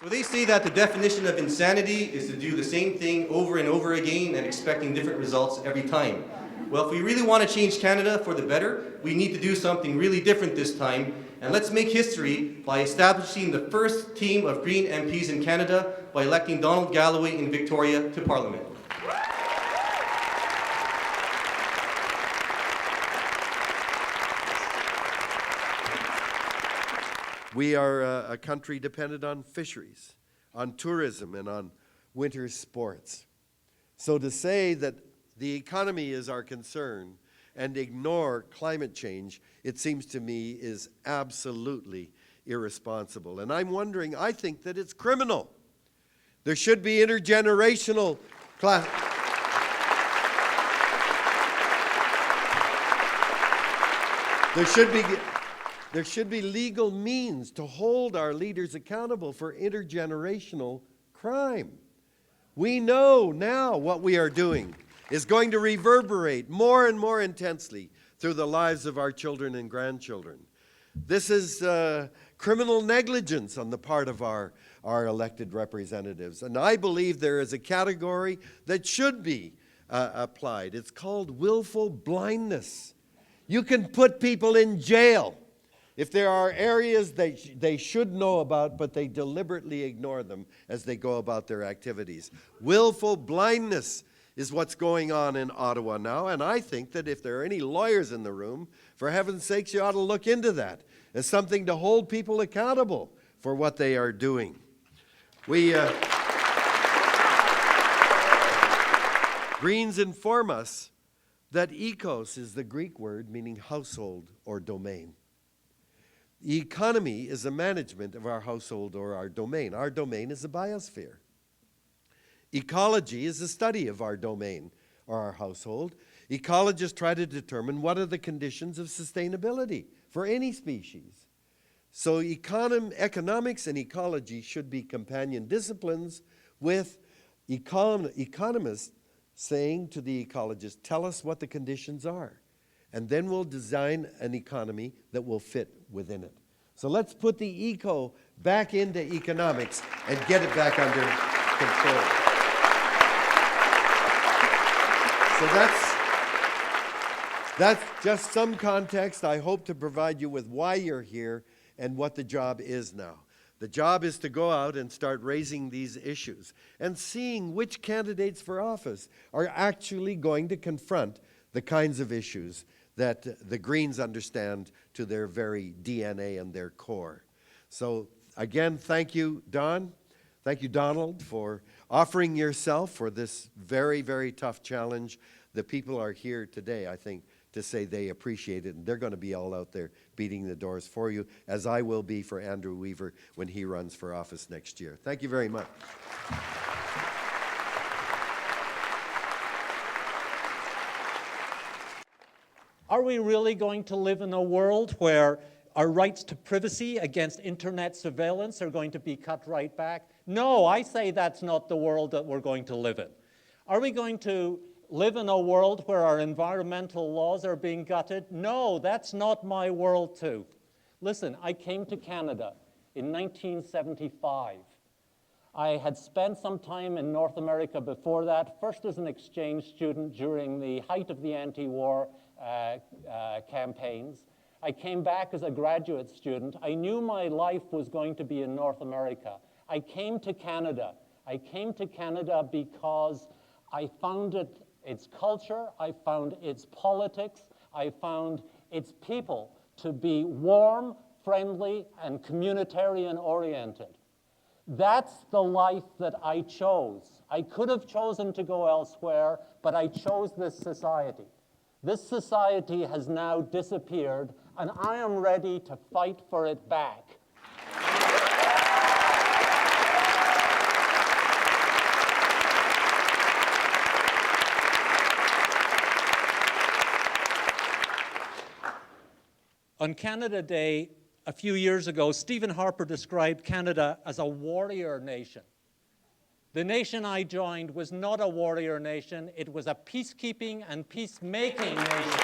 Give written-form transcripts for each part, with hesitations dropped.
So they say that the definition of insanity is to do the same thing over and over again and expecting different results every time. Well, if we really want to change Canada for the better, we need to do something really different this time. And let's make history by establishing the first team of Green MPs in Canada by electing Donald Galloway in Victoria to Parliament. We are a country dependent on fisheries, on tourism, and on winter sports. So to say that the economy is our concern and ignore climate change, it seems to me, is absolutely irresponsible. And I'm wondering, I think that it's criminal. There should be intergenerational class. There should be legal means to hold our leaders accountable for intergenerational crime. We know now what we are doing is going to reverberate more and more intensely through the lives of our children and grandchildren. This is criminal negligence on the part of our elected representatives. And I believe there is a category that should be applied. It's called willful blindness. You can put people in jail if there are areas they should know about, but they deliberately ignore them as they go about their activities. Willful blindness is what's going on in Ottawa now, and I think that if there are any lawyers in the room, for heaven's sakes, you ought to look into that as something to hold people accountable for what they are doing. Greens inform us that ecos is the Greek word meaning household or domain. Economy is the management of our household or our domain. Our domain is the biosphere. Ecology is the study of our domain or our household. Ecologists try to determine what are the conditions of sustainability for any species. So economics and ecology should be companion disciplines, with economists saying to the ecologist, tell us what the conditions are, and then we'll design an economy that will fit within it. So let's put the eco back into economics and get it back under control. So that's just some context. I hope to provide you with why you're here and what the job is now. The job is to go out and start raising these issues and seeing which candidates for office are actually going to confront the kinds of issues that the Greens understand to their very DNA and their core. So again, thank you, Don. Thank you, Donald, for offering yourself for this very, very tough challenge. The people are here today, I think, to say they appreciate it, and they're going to be all out there beating the doors for you, as I will be for Andrew Weaver when he runs for office next year. Thank you very much. Are we really going to live in a world where our rights to privacy against internet surveillance are going to be cut right back? No, I say that's not the world that we're going to live in. Are we going to live in a world where our environmental laws are being gutted? No, that's not my world too. Listen, I came to Canada in 1975. I had spent some time in North America before that, first as an exchange student during the height of the anti-war campaigns. I came back as a graduate student. I knew my life was going to be in North America. I came to Canada. I came to Canada because I found its culture, I found its politics, I found its people to be warm, friendly, and communitarian-oriented. That's the life that I chose. I could have chosen to go elsewhere, but I chose this society. This society has now disappeared, and I am ready to fight for it back. On Canada Day a few years ago, Stephen Harper described Canada as a warrior nation. The nation I joined was not a warrior nation, it was a peacekeeping and peacemaking nation.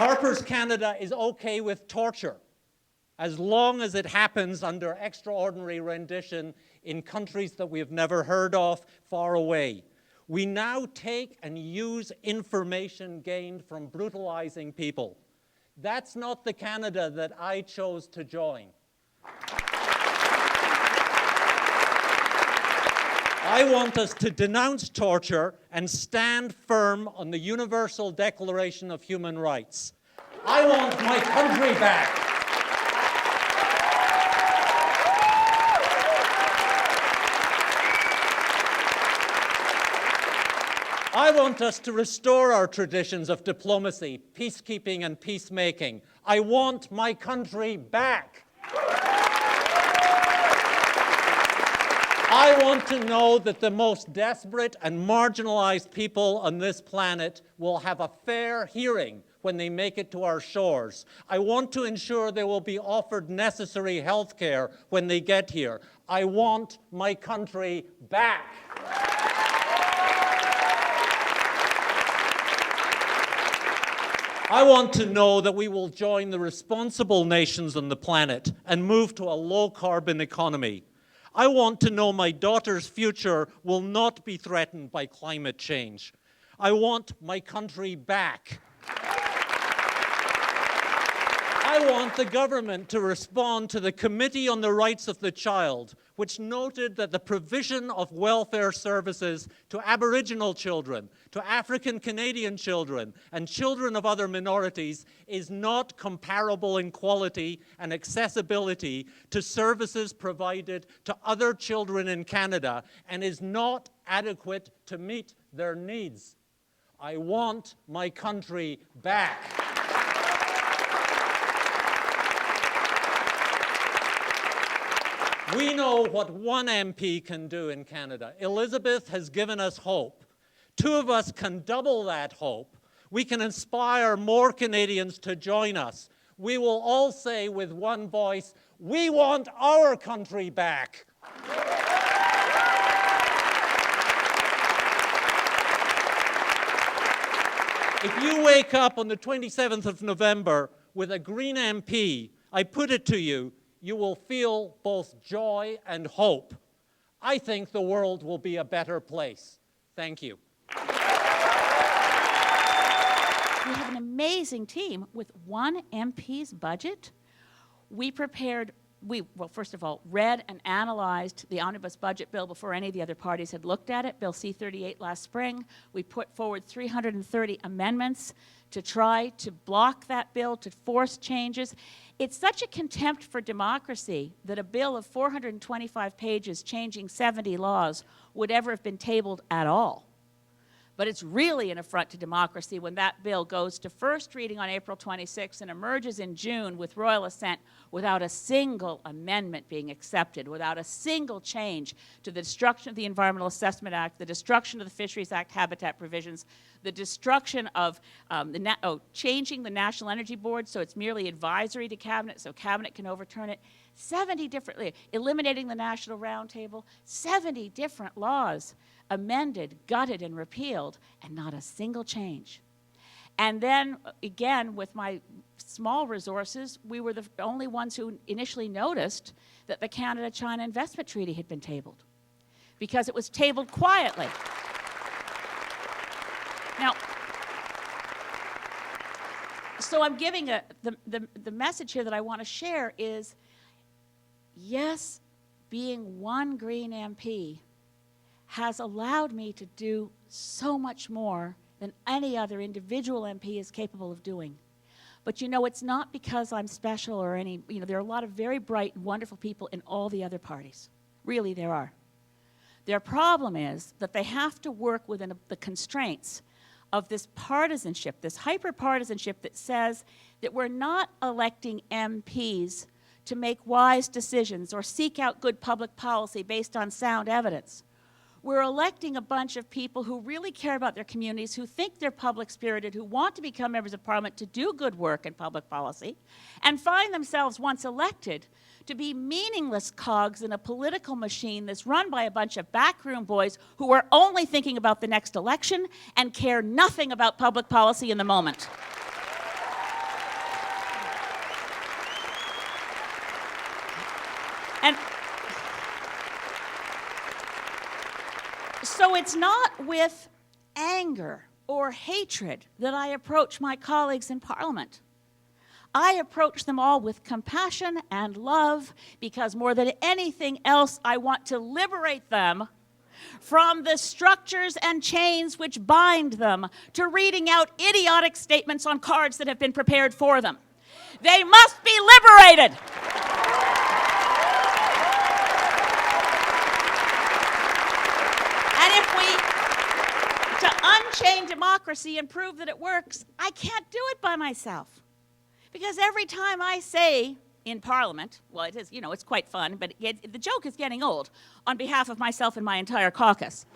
Harper's Canada is okay with torture, as long as it happens under extraordinary rendition in countries that we have never heard of, far away. We now take and use information gained from brutalizing people. That's not the Canada that I chose to join. I want us to denounce torture and stand firm on the Universal Declaration of Human Rights. I want my country back. I want us to restore our traditions of diplomacy, peacekeeping, and peacemaking. I want my country back. I want to know that the most desperate and marginalized people on this planet will have a fair hearing when they make it to our shores. I want to ensure they will be offered necessary health care when they get here. I want my country back. I want to know that we will join the responsible nations on the planet and move to a low-carbon economy. I want to know my daughter's future will not be threatened by climate change. I want my country back. I want the government to respond to the Committee on the Rights of the Child, which noted that the provision of welfare services to Aboriginal children, to African Canadian children, and children of other minorities is not comparable in quality and accessibility to services provided to other children in Canada and is not adequate to meet their needs. I want my country back. We know what one MP can do in Canada. Elizabeth has given us hope. Two of us can double that hope. We can inspire more Canadians to join us. We will all say with one voice, we want our country back. If you wake up on the 27th of November with a Green MP, I put it to you, you will feel both joy and hope. I think the world will be a better place. Thank you. We have an amazing team with one MP's budget. We first of all, read and analyzed the omnibus budget bill before any of the other parties had looked at it, Bill C-38 last spring. We put forward 330 amendments to try to block that bill, to force changes. It's such a contempt for democracy that a bill of 425 pages changing 70 laws would ever have been tabled at all. But it's really an affront to democracy when that bill goes to first reading on April 26 and emerges in June with royal assent without a single amendment being accepted, without a single change to the destruction of the Environmental Assessment Act, the destruction of the Fisheries Act habitat provisions, the destruction of changing the National Energy Board so it's merely advisory to Cabinet so Cabinet can overturn it. 70 differently, eliminating the National Roundtable, 70 different laws amended, gutted, and repealed, and not a single change. And then, again, with my small resources, we were the only ones who initially noticed that the Canada-China Investment Treaty had been tabled, because it was tabled quietly. Now, so I'm giving the message here that I want to share is, yes, being one Green MP has allowed me to do so much more than any other individual MP is capable of doing. But you know, it's not because I'm special or any, there are a lot of very bright and wonderful people in all the other parties. Really, there are. Their problem is that they have to work within the constraints of this partisanship, this hyper-partisanship that says that we're not electing MPs to make wise decisions or seek out good public policy based on sound evidence. We're electing a bunch of people who really care about their communities, who think they're public-spirited, who want to become members of Parliament to do good work in public policy, and find themselves, once elected, to be meaningless cogs in a political machine that's run by a bunch of backroom boys who are only thinking about the next election and care nothing about public policy in the moment. And so it's not with anger or hatred that I approach my colleagues in Parliament. I approach them all with compassion and love because more than anything else, I want to liberate them from the structures and chains which bind them to reading out idiotic statements on cards that have been prepared for them. They must be liberated. And if we, to unchain democracy and prove that it works, I can't do it by myself. Because every time I say in Parliament, well, it is, it's quite fun, but the joke is getting old, on behalf of myself and my entire caucus.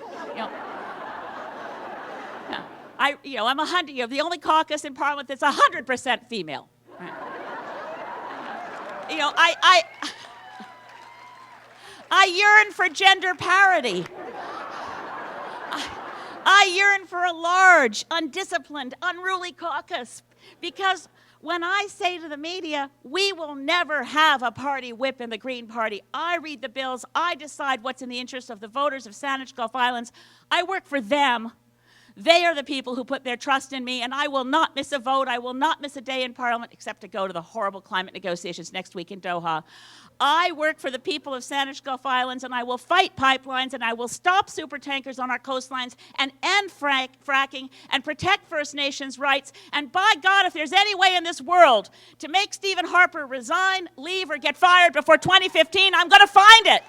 I'm 100, the only caucus in Parliament that's 100% female. Right. I yearn for gender parity. I yearn for a large, undisciplined, unruly caucus because when I say to the media, we will never have a party whip in the Green Party, I read the bills, I decide what's in the interest of the voters of Saanich Gulf Islands, I work for them. They are the people who put their trust in me, and I will not miss a vote. I will not miss a day in Parliament except to go to the horrible climate negotiations next week in Doha. I work for the people of Saanich Gulf Islands, and I will fight pipelines, and I will stop supertankers on our coastlines and end fracking and protect First Nations rights. And by God, if there's any way in this world to make Stephen Harper resign, leave, or get fired before 2015, I'm going to find it.